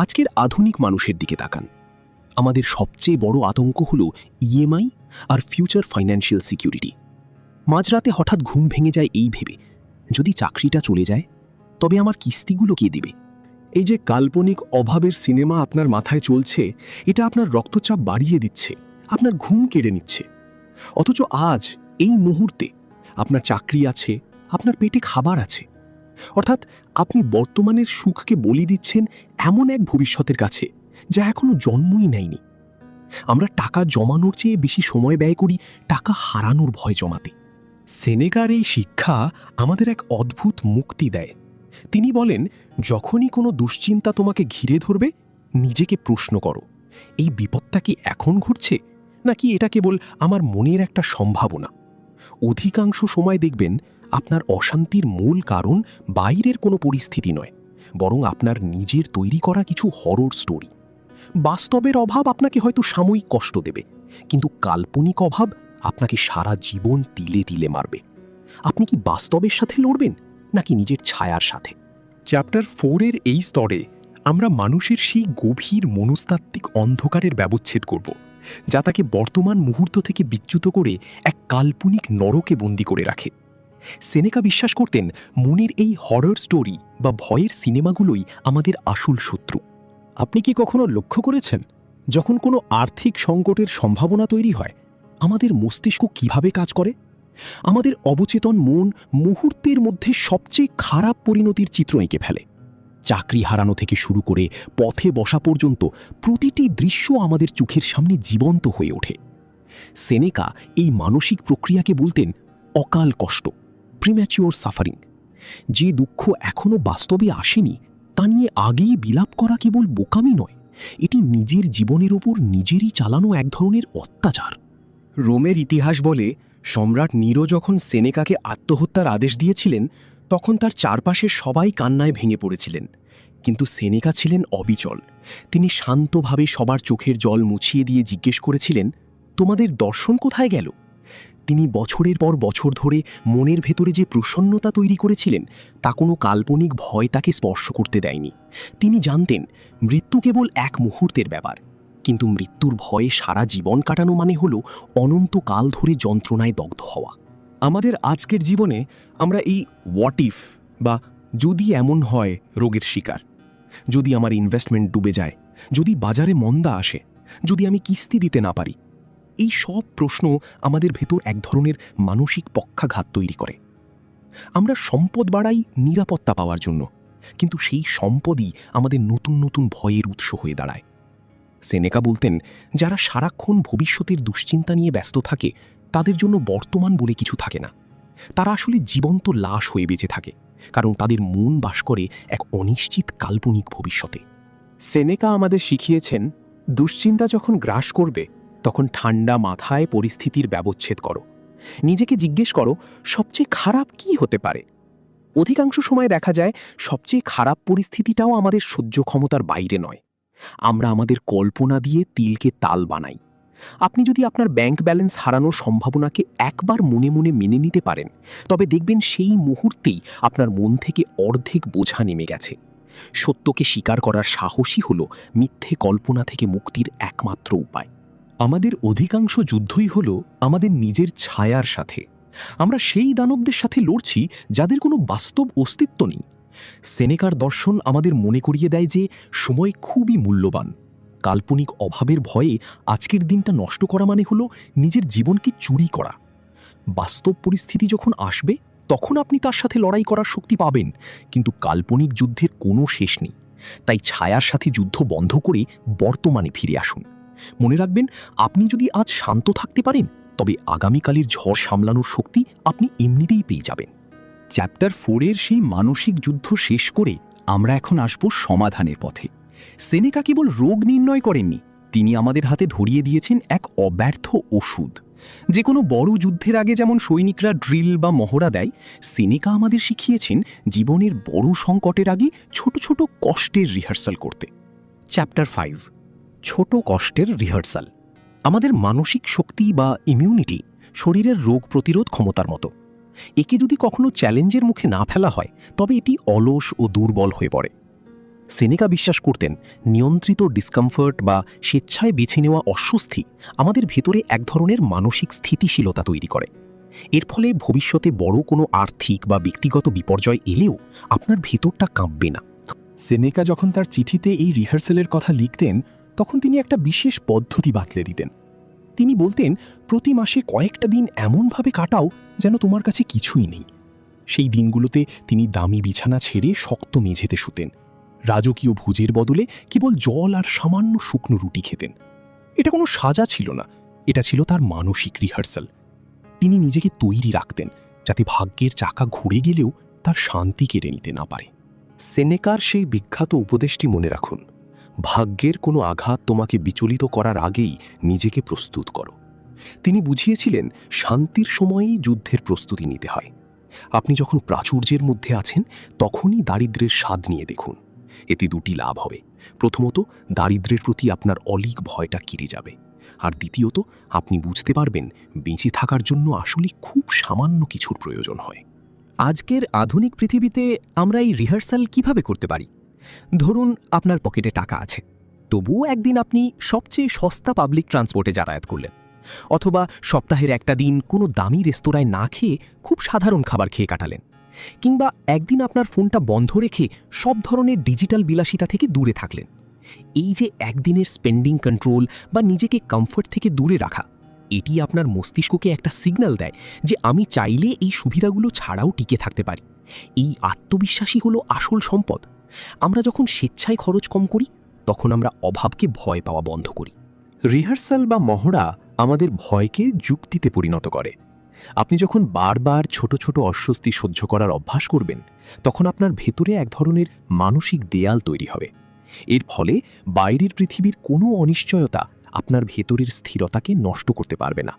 আজকের আধুনিক মানুষের দিকে তাকান। আমাদের সবচেয়ে বড় আতঙ্ক হল ইএমআই আর ফিউচার ফাইন্যান্সিয়াল সিকিউরিটি। মাঝরাতে হঠাৎ ঘুম ভেঙে যায় এই ভেবে, যদি চাকরিটা চলে যায় তবে আমার কিস্তিগুলো কে দেবে? এই যে কাল্পনিক অভাবের সিনেমা আপনার মাথায় চলছে, এটা আপনার রক্তচাপ বাড়িয়ে দিচ্ছে, আপনার ঘুম কেড়ে নিচ্ছে। অথচ আজ এই মুহূর্তে আপনার চাকরি আছে, আপনার পেটে খাবার আছে। অর্থাৎ আপনি বর্তমানের সুখকে বলি দিচ্ছেন এমন এক ভবিষ্যতের কাছে যা এখনো জন্মই নেয়নি। আমরা টাকা জমানোর চেয়ে বেশি সময় ব্যয় করি টাকা হারানোর ভয় জমাতে। সেনেকার এই শিক্ষা আমাদের এক অদ্ভুত মুক্তি দেয়। তিনি বলেন, যখনই কোনো দুশ্চিন্তা তোমাকে ঘিরে ধরবে, নিজেকে প্রশ্ন করো, এই বিপদটা কি এখন ঘটছে, নাকি এটা কেবল আমার মনের একটা সম্ভাবনা? অধিকাংশ সময় দেখবেন আপনার অশান্তির মূল কারণ বাইরের কোনো পরিস্থিতি নয়, বরং আপনার নিজের তৈরি করা কিছু হরর স্টোরি। বাস্তবের অভাব আপনাকে হয়তো সাময়িক কষ্ট দেবে, কিন্তু কাল্পনিক অভাব আপনাকে সারা জীবন তিলে তিলে মারবে। আপনি কি বাস্তবের সাথে লড়বেন, নাকি নিজের ছায়ার সাথে? চ্যাপ্টার 4-এর এই স্তরে আমরা মানুষের সেই গভীর মনস্তাত্ত্বিক অন্ধকারের ব্যবচ্ছেদ করব, যা তাকে বর্তমান মুহূর্ত থেকে বিচ্যুত করে এক কাল্পনিক নরকে বন্দী করে রাখে। সেনেকা বিশ্বাস করতেন মনের এই হরর স্টোরি বা ভয়ের সিনেমাগুলোই আমাদের আসল শত্রু। আপনি কি কখনো লক্ষ্য করেছেন, যখন কোনো আর্থিক সংকটের সম্ভাবনা তৈরি হয়, আমাদের মস্তিষ্ক কিভাবে কাজ করে? আমাদের অবচেতন মন মুহূর্তের মধ্যে সবচেয়ে খারাপ পরিণতির চিত্র এঁকে ফেলে। চাকরি হারানো থেকে শুরু করে পথে বসা পর্যন্ত প্রতিটি দৃশ্য আমাদের চোখের সামনে জীবন্ত হয়ে ওঠে। সেনেকা এই মানসিক প্রক্রিয়াকে বলতেন অকাল কষ্ট, প্রিম্যাচিওর সাফারিং। যে দুঃখ এখনো বাস্তবে আসেনি তা নিয়ে আগেই বিলাপ করা কেবল বোকামি নয়, এটি নিজের জীবনের ওপর নিজেরই চালানো এক ধরনের অত্যাচার। রোমের ইতিহাস বলে, সম্রাট নিরো যখন সেনেকাকে আত্মহত্যার আদেশ দিয়েছিলেন তখন তার চারপাশের সবাই কান্নায় ভেঙে পড়েছিলেন, কিন্তু সেনেকা ছিলেন অবিচল। তিনি শান্তভাবে সবার চোখের জল মুছিয়ে দিয়ে জিজ্ঞেস করেছিলেন, তোমাদের দর্শন কোথায় গেল? তিনি বছরের পর বছর ধরে মনের ভেতরে যে প্রসন্নতা তৈরি করেছিলেন তা কোনো কাল্পনিক ভয় তাকে স্পর্শ করতে দেয়নি। তিনি জানতেন মৃত্যু কেবল এক মুহূর্তের ব্যাপার, কিন্তু মৃত্যুর ভয়ে সারা জীবন কাটানো মানে হল অনন্তকাল ধরে যন্ত্রণায় দগ্ধ হওয়া। আমাদের আজকের জীবনে আমরা এই হোয়াট ইফ বা যদি এমন হয় রোগের শিকার। যদি আমার ইনভেস্টমেন্ট ডুবে যায়, যদি বাজারে মন্দা আসে, যদি আমি কিস্তি দিতে না পারি, এই সব প্রশ্ন আমাদের ভেতর এক ধরনের মানসিক পক্ষাঘাত তৈরি করে। আমরা সম্পদ বাড়াই নিরাপত্তা পাওয়ার জন্য, কিন্তু সেই সম্পদই আমাদের নতুন নতুন ভয়ের উৎস হয়ে দাঁড়ায়। সেনেকা বলতেন, যারা সারাক্ষণ ভবিষ্যতের দুশ্চিন্তা নিয়ে ব্যস্ত থাকে তাদের জন্য বর্তমান বলে কিছু থাকে না। তারা আসলে জীবন্ত লাশ হয়ে বেঁচে থাকে, কারণ তাদের মন বাস করে এক অনিশ্চিত কাল্পনিক ভবিষ্যতে। সেনেকা আমাদের শিখিয়েছেন, দুশ্চিন্তা যখন গ্রাস করবে তখন ঠান্ডা মাথায় পরিস্থিতির ব্যবচ্ছেদ করো। নিজেকে জিজ্ঞেস করো, সবচেয়ে খারাপ কি হতে পারে? অধিকাংশ সময় দেখা যায় সবচেয়ে খারাপ পরিস্থিতিটাও আমাদের সহ্য ক্ষমতার বাইরে নয়। আমরা আমাদের কল্পনা দিয়ে তিলকে তাল বানাই। আপনি যদি আপনার ব্যাংক ব্যালেন্স হারানোর সম্ভাবনাকে একবার মনে মনে মেনে নিতে পারেন, তবে দেখবেন সেই মুহূর্তেই আপনার মন থেকে অর্ধেক বোঝা নেমে গেছে। সত্যকে স্বীকার করার সাহসই হল মিথ্যে কল্পনা থেকে মুক্তির একমাত্র উপায়। আমাদের অধিকাংশ যুদ্ধই হল আমাদের নিজের ছায়ার সাথে। আমরা সেই দানবদের সাথে লড়ছি যাদের কোনো বাস্তব অস্তিত্ব নেই, সেনেকার দর্শন আমাদের মনে করিয়ে দেয় যে সময় খুবই মূল্যবান। কাল্পনিক অভাবের ভয়ে আজকের দিনটা নষ্ট করা মানে হলো নিজের জীবনকে চুরি করা। বাস্তব পরিস্থিতি যখন আসবে তখন আপনি তার সাথে লড়াই করার শক্তি পাবেন, কিন্তু কাল্পনিক যুদ্ধের কোনো শেষ নেই। তাই ছায়ার সাথে যুদ্ধ বন্ধ করে বর্তমানে ফিরে আসুন। মনে রাখবেন, আপনি যদি আজ শান্ত থাকতে পারেন তবে আগামীকালের ঝড় সামলানোর শক্তি আপনি এমনিতেই পেয়ে যাবেন। চ্যাপ্টার 4-এর সেই মানসিক যুদ্ধ শেষ করে আমরা এখন আসব সমাধানের পথে। সেনেকা কেবল রোগ নির্ণয় করেননি, তিনি আমাদের হাতে ধরিয়ে দিয়েছেন এক অব্যর্থ ওষুধ। যে কোনো বড় যুদ্ধের আগে যেমন সৈনিকরা ড্রিল বা মহড়া দেয়, সেনেকা আমাদের শিখিয়েছেন জীবনের বড় সংকটের আগে ছোট ছোট কষ্টের রিহার্সাল করতে। চ্যাপ্টার 5, ছোট কষ্টের রিহার্সাল। আমাদের মানসিক শক্তি বা ইমিউনিটি শরীরের রোগ প্রতিরোধ ক্ষমতার মতো। একে যদি কখনো চ্যালেঞ্জের মুখে না ফেলা হয় তবে এটি অলস ও দুর্বল হয়ে পড়ে। সেনেকা বিশ্বাস করতেন নিয়ন্ত্রিত ডিসকমফর্ট বা স্বেচ্ছায় বেছে নেওয়া অস্বস্তি আমাদের ভেতরে এক ধরনের মানসিক স্থিতিশীলতা তৈরি করে। এর ফলে ভবিষ্যতে বড় কোনো আর্থিক বা ব্যক্তিগত বিপর্যয় এলেও আপনার ভেতরটা কাঁপবে না। সেনেকা যখন তার চিঠিতে এই রিহার্সালের কথা লিখতেন তখন তিনি একটা বিশেষ পদ্ধতি বাতলে দিতেন। তিনি বলতেন, প্রতি মাসে কয়েকটা দিন এমনভাবে কাটাও যেন তোমার কাছে কিছুই নেই। সেই দিনগুলোতে তিনি দামি বিছানা ছেড়ে শক্ত মেঝেতে শুতেন, রাজকীয় ভোজের বদলে কেবল জল আর সামান্য শুকনো রুটি খেতেন। এটা কোনো সাজা ছিল না, এটা ছিল তার মানসিক রিহার্সাল। তিনি নিজেকে তৈরি রাখতেন যাতে ভাগ্যের চাকা ঘুরে গেলেও তার শান্তি কেড়ে নিতে না পারে। সেনেকার সেই বিখ্যাত উপদেশটি মনে রাখুন, ভাগ্যের কোনো আঘাত তোমাকে বিচলিত করার আগেই নিজেকে প্রস্তুত করো। তিনি বুঝিয়েছিলেন শান্তির সময়েই যুদ্ধের প্রস্তুতি নিতে হয়। আপনি যখন প্রাচুর্যের মধ্যে আছেন তখনই দারিদ্র্যের স্বাদ নিয়ে দেখুন। এতে দুটি লাভ হবে। প্রথমত, দারিদ্র্যের প্রতি আপনার অলীক ভয়টা কেটে যাবে, আর দ্বিতীয়ত, আপনি বুঝতে পারবেন বেঁচে থাকার জন্য আসলে খুব সামান্য কিছুর প্রয়োজন হয়। আজকের আধুনিক পৃথিবীতে আমরা এই রিহার্সাল কিভাবে করতে পারি? ধরুন আপনার পকেটে টাকা আছে, তবুও একদিন আপনি সবচেয়ে সস্তা পাবলিক ট্রান্সপোর্টে যাতায়াত করলেন, অথবা সপ্তাহের একটা দিন কোনো দামি রেস্তোরাঁয় না খেয়ে খুব সাধারণ খাবার খেয়ে কাটালেন, কিংবা একদিন আপনার ফোনটা বন্ধ রেখে সব ধরনের ডিজিটাল বিলাসিতা থেকে দূরে থাকলেন। এই যে একদিনের স্পেন্ডিং কন্ট্রোল বা নিজেকে কমফর্ট থেকে দূরে রাখা, এটি আপনার মস্তিষ্ককে একটা সিগন্যাল দেয় যে আমি চাইলে এই সুবিধাগুলো ছাড়াও টিকে থাকতে পারি। এই আত্মবিশ্বাসই হলো আসল সম্পদ। আমরা যখন স্বেচ্ছায় খরচ কম করি তখন আমরা অভাবকে ভয় পাওয়া বন্ধ করি। রিহার্সাল বা মহড়া আমাদের ভয়কে যুক্তিতে পরিণত করে। আপনি যখন বারবার ছোট ছোট অস্বস্তি সহ্য করার অভ্যাস করবেন তখন আপনার ভেতরে এক ধরনের মানসিক দেয়াল তৈরি হবে। এর ফলে বাইরের পৃথিবীর কোনো অনিশ্চয়তা আপনার ভেতরের স্থিরতাকে নষ্ট করতে পারবে না।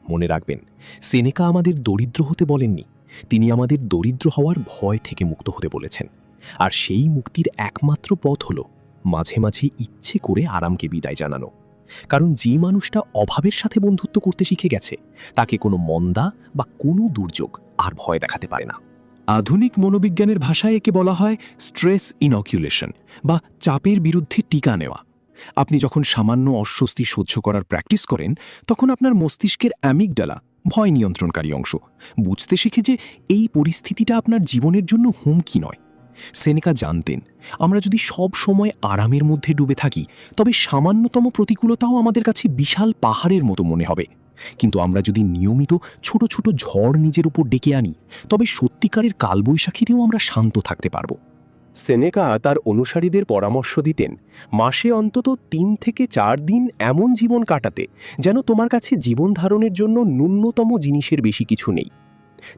মনে রাখবেন, সেনেকা আমাদের দরিদ্র হতে বলেননি, তিনি আমাদের দরিদ্র হওয়ার ভয় থেকে মুক্ত হতে বলেছেন। আর সেই মুক্তির একমাত্র পথ হল মাঝে মাঝে ইচ্ছে করে আরামকে বিদায় জানানো। কারণ যে মানুষটা অভাবের সাথে বন্ধুত্ব করতে শিখে গেছে তাকে কোনো মন্দা বা কোনো দুর্যোগ আর ভয় দেখাতে পারে না। আধুনিক মনোবিজ্ঞানের ভাষায় একে বলা হয় স্ট্রেস ইনকিউলেশন বা চাপের বিরুদ্ধে টিকা নেওয়া। আপনি যখন সামান্য অস্বস্তি সহ্য করার প্র্যাকটিস করেন তখন আপনার মস্তিষ্কের অ্যামিগডালা, ভয় নিয়ন্ত্রণকারী অংশ, বুঝতে শিখে যে এই পরিস্থিতিটা আপনার জীবনের জন্য হুমকি নয়। সেনেকা জানতেন, আমরা যদি সব সময় আরামের মধ্যে ডুবে থাকি তবে সামান্যতম প্রতিকূলতাও আমাদের কাছে বিশাল পাহাড়ের মতো মনে হবে। কিন্তু আমরা যদি নিয়মিত ছোট ছোট ঝড় নিজের উপর ডেকে আনি তবে সত্যিকারের কালবৈশাখীতেও আমরা শান্ত থাকতে পারব। সেনেকা তার অনুসারীদের পরামর্শ দিতেন মাসে অন্তত 3 থেকে 4 দিন এমন জীবন কাটাতে যেন তোমার কাছে জীবন ধারণের জন্য ন্যূনতম জিনিসের বেশি কিছু নেই।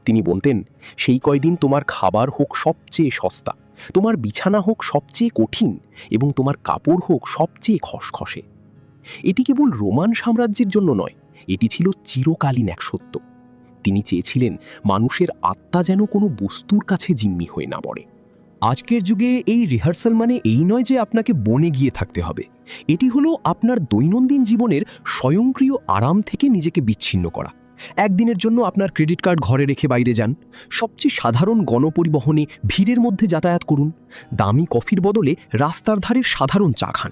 তিনি বলতেন, সেই কয়দিন তোমার খাবার হোক সবচেয়ে সস্তা, তোমার বিছানা হোক সবচেয়ে কঠিন এবং তোমার কাপড় হোক সবচেয়ে খসখসে। এটি কেবল রোমান সাম্রাজ্যের জন্য নয়, এটি ছিল চিরকালীন এক সত্য। তিনি চেয়েছিলেন মানুষের আত্মা যেন কোনো বস্তুর কাছে জিম্মি হয়ে না পড়ে। আজকের যুগে এই রিহার্সাল মানে এই নয় যে আপনাকে বনে গিয়ে থাকতে হবে। এটি হলো আপনার দৈনন্দিন জীবনের স্বয়ংক্রিয় আরাম থেকে নিজেকে বিচ্ছিন্ন করা। একদিনের জন্য আপনার ক্রেডিট কার্ড ঘরে রেখে বাইরে যান, সবচেয়ে সাধারণ গণপরিবহনে ভিড়ের মধ্যে যাতায়াত করুন, দামি কফির বদলে রাস্তার ধারের সাধারণ চা খান।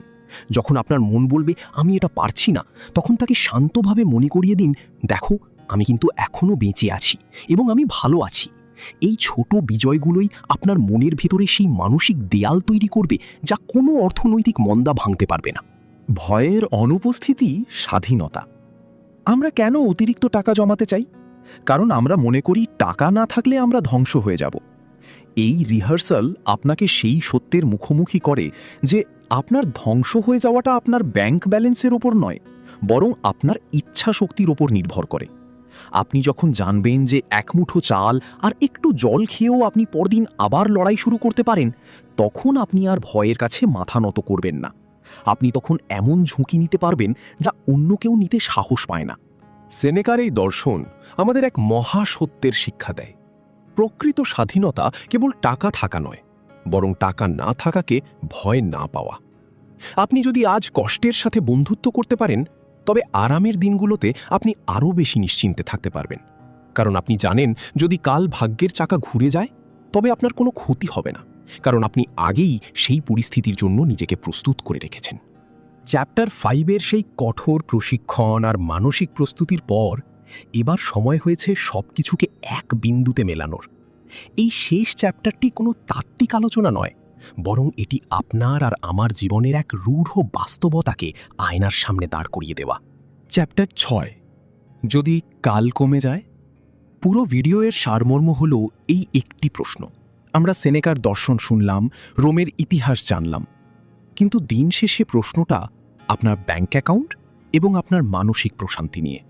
যখন আপনার মন বলবে আমি এটা পারছি না, তখন তাকে শান্তভাবে মনে করিয়ে দিন, দেখো আমি কিন্তু এখনও বেঁচে আছি এবং আমি ভালো আছি। এই ছোট বিজয়গুলোই আপনার মনের ভেতরে সেই মানসিক দেয়াল তৈরি করবে যা কোনো অর্থনৈতিক মন্দা ভাঙতে পারবে না। ভয়ের অনুপস্থিতি স্বাধীনতা। আমরা কেন অতিরিক্ত টাকা জমাতে চাই? কারণ আমরা মনে করি টাকা না থাকলে আমরা ধ্বংস হয়ে যাব। এই রিহার্সাল আপনাকে সেই সত্যের মুখোমুখি করে যে আপনার ধ্বংস হয়ে যাওয়াটা আপনার ব্যাংক ব্যালেন্সের ওপর নয়, বরং আপনার ইচ্ছা শক্তির ওপর নির্ভর করে। আপনি যখন জানবেন যে এক মুঠো চাল আর একটু জল খেয়েও আপনি পরদিন আবার লড়াই শুরু করতে পারেন, তখন আপনি আর ভয়ের কাছে মাথা নত করবেন না। আপনি তখন এমন ঝুঁকি নিতে পারবেন যা অন্য কেউ নিতে সাহস পায় না। সেনেকার এই দর্শন আমাদের এক মহাসত্যের শিক্ষা দেয়। প্রকৃত স্বাধীনতা কেবল টাকা থাকা নয়, বরং টাকা না থাকাকে ভয় না পাওয়া। আপনি যদি আজ কষ্টের সাথে বন্ধুত্ব করতে পারেন, তবে আরামের দিনগুলোতে আপনি আরও বেশি নিশ্চিন্তে থাকতে পারবেন। কারণ আপনি জানেন যদি কাল ভাগ্যের চাকা ঘুরে যায়, তবে আপনার কোনো ক্ষতি হবে না, কারণ আপনি আগেই সেই পরিস্থিতির জন্য নিজেকে প্রস্তুত করে রেখেছেন। চ্যাপ্টার 5-এর সেই কঠোর প্রশিক্ষণ আর মানসিক প্রস্তুতির পর এবার সময় হয়েছে সবকিছুকে এক বিন্দুতে মেলানোর। এই শেষ চ্যাপ্টারটি কোনো তাত্ত্বিক আলোচনা নয়, বরং এটি আপনার আর আমার জীবনের এক রূঢ় বাস্তবতাকে আয়নার সামনে দাঁড় করিয়ে দেওয়া। চ্যাপ্টার 6, যদি কাল কমে যায়। পুরো ভিডিওয়ের সারমর্ম হল এই একটি প্রশ্ন। আমরা সেনেকার দর্শন শুনলাম, রোমের ইতিহাস জানলাম, কিন্তু দিন শেষে প্রশ্নটা আপনার ব্যাংক অ্যাকাউন্ট এবং আপনার মানসিক প্রশান্তি নিয়ে।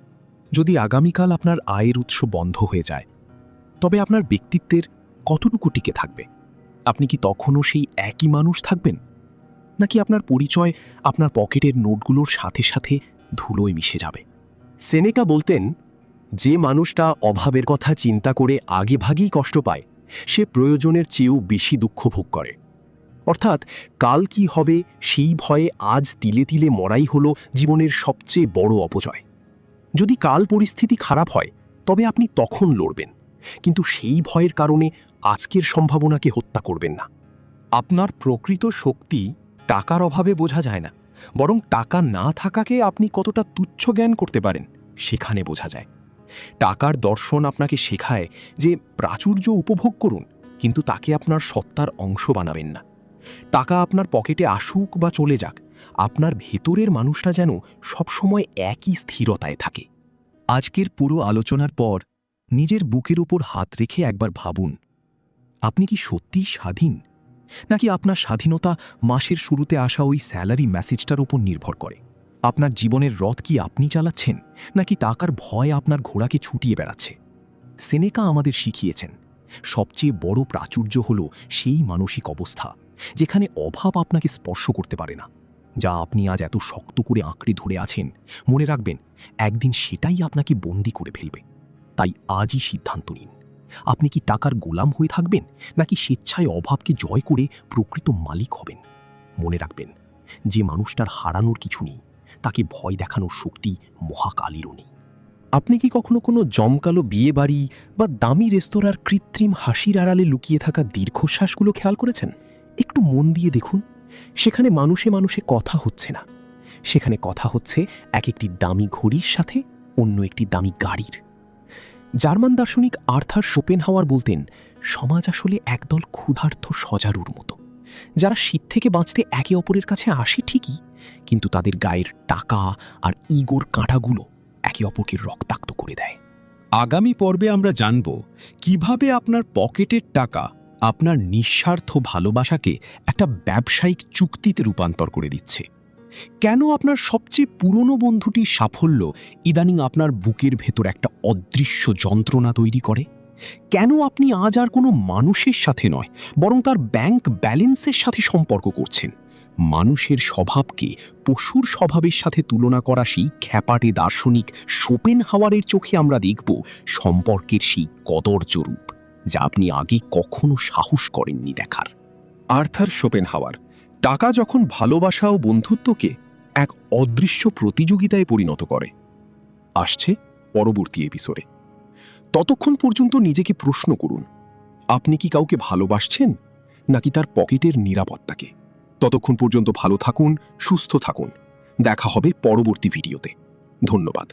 যদি আগামীকাল আপনার আয়ের উৎস বন্ধ হয়ে যায়, তবে আপনার ব্যক্তিত্বের কতটুকু টিকে থাকবে? আপনি কি তখনও সেই একই মানুষ থাকবেন, নাকি আপনার পরিচয় আপনার পকেটের নোটগুলোর সাথে সাথে ধুলোয় মিশে যাবে? সেনেকা বলতেন, যে মানুষটা অভাবের কথা চিন্তা করে আগেভাগেই কষ্ট পায়, সে প্রয়োজনের চেয়েও বেশি দুঃখ ভোগ করে। অর্থাৎ কাল কি হবে সেই ভয়ে আজ তিলে তিলে মরাই হলো জীবনের সবচেয়ে বড় অপচয়। যদি কাল পরিস্থিতি খারাপ হয়, তবে আপনি তখন লড়বেন, কিন্তু সেই ভয়ের কারণে আজকের সম্ভাবনাকে হত্যা করবেন না। আপনার প্রকৃত শক্তি টাকার অভাবে বোঝা যায় না, বরং টাকা না থাকাকে আপনি কতটা তুচ্ছ জ্ঞান করতে পারেন সেখানে বোঝা যায়। টাকার দর্শন আপনাকে শেখায় যে প্রাচুর্য উপভোগ করুন, কিন্তু তাকে আপনার সত্তার অংশ বানাবেন না। টাকা আপনার পকেটে আসুক বা চলে যাক, আপনার ভেতরের মানুষটা যেন সবসময় একই স্থিরতায় থাকে। আজকের পুরো আলোচনার পর নিজের বুকের উপর হাত রেখে একবার ভাবুন, আপনি কি সত্যিই স্বাধীন, নাকি আপনার স্বাধীনতা মাসের শুরুতে আসা ওই স্যালারি মেসেজটার উপর নির্ভর করে? আপনার জীবনের রথ কি আপনি চালাচ্ছেন, নাকি টাকার ভয় আপনার ঘোড়াকে ছুটিয়ে বেড়াচ্ছে? সেনেকা আমাদের শিখিয়েছেন, সবচেয়ে বড় প্রাচুর্য হল সেই মানসিক অবস্থা যেখানে অভাব আপনাকে স্পর্শ করতে পারে না। যা আপনি আজ এত শক্ত করে আঁকড়ে ধরে আছেন, মনে রাখবেন একদিন সেটাই আপনাকে বন্দী করে ফেলবে। তাই আজই সিদ্ধান্ত নিন, আপনি কি টাকার গোলাম হয়ে থাকবেন, নাকি স্বেচ্ছায় অভাবকে জয় করে প্রকৃত মালিক হবেন? মনে রাখবেন, যে মানুষটার হারানোর কিছু নেই, তাকে ভয় দেখানোর শক্তি মহাকালেরও নেই। আপনি কি কখনো কোনো জমকালো বিয়ে বাড়ি বা দামি রেস্তোরাঁর কৃত্রিম হাসির আড়ালে লুকিয়ে থাকা দীর্ঘশ্বাসগুলো খেয়াল করেছেন? একটু মন দিয়ে দেখুন, সেখানে মানুষে মানুষে কথা হচ্ছে না, সেখানে কথা হচ্ছে এক একটি দামি ঘড়ির সাথে অন্য একটি দামি গাড়ির। জার্মান দার্শনিক আর্থার শোপেনহাওয়ার বলতেন, সমাজ আসলে একদল ক্ষুধার্ত সজারুর মতো, যারা শীত থেকে বাঁচতে একে অপরের কাছে আসে ঠিকই, কিন্তু তাদের গায়ের টাকা আর ইগোর কাঁটাগুলো একে অপরকে রক্তাক্ত করে দেয়। আগামী পর্বে আমরা জানব কিভাবে আপনার পকেটের টাকা আপনার নিঃস্বার্থ ভালোবাসাকে একটা ব্যবসায়িক চুক্তিতে রূপান্তর করে দিচ্ছে। কেন আপনার সবচেয়ে পুরনো বন্ধুটির সাফল্য ইদানিং আপনার বুকের ভেতর একটা অদৃশ্য যন্ত্রণা তৈরি করে? কেন আপনি আজ আর কোনো মানুষের সাথে নয়, বরং তার ব্যাংক ব্যালেন্সের সাথে সম্পর্ক করছেন? মানুষের স্বভাবকে পশুর স্বভাবের সাথে তুলনা করা সেই খ্যাপাটে দার্শনিক শোপেনহাওয়ারের চোখে আমরা দেখব সম্পর্কের সেই কদর্য রূপ, যা আপনি আগে কখনো সাহস করেননি দেখার। আর্থার শোপেনহাওয়ার টাকা যখন ভালোবাসা ও বন্ধুত্বকে এক অদৃশ্য প্রতিযোগিতায় পরিণত করে। আসছে পরবর্তী এপিসোডে। ততক্ষণ পর্যন্ত নিজেকে প্রশ্ন করুন, আপনি কি কাউকে ভালোবাসছেন, নাকি তার পকেটের নিরাপত্তাকে? ততক্ষণ পর্যন্ত ভালো থাকুন, সুস্থ থাকুন। দেখা হবে পরবর্তী ভিডিওতে। ধন্যবাদ।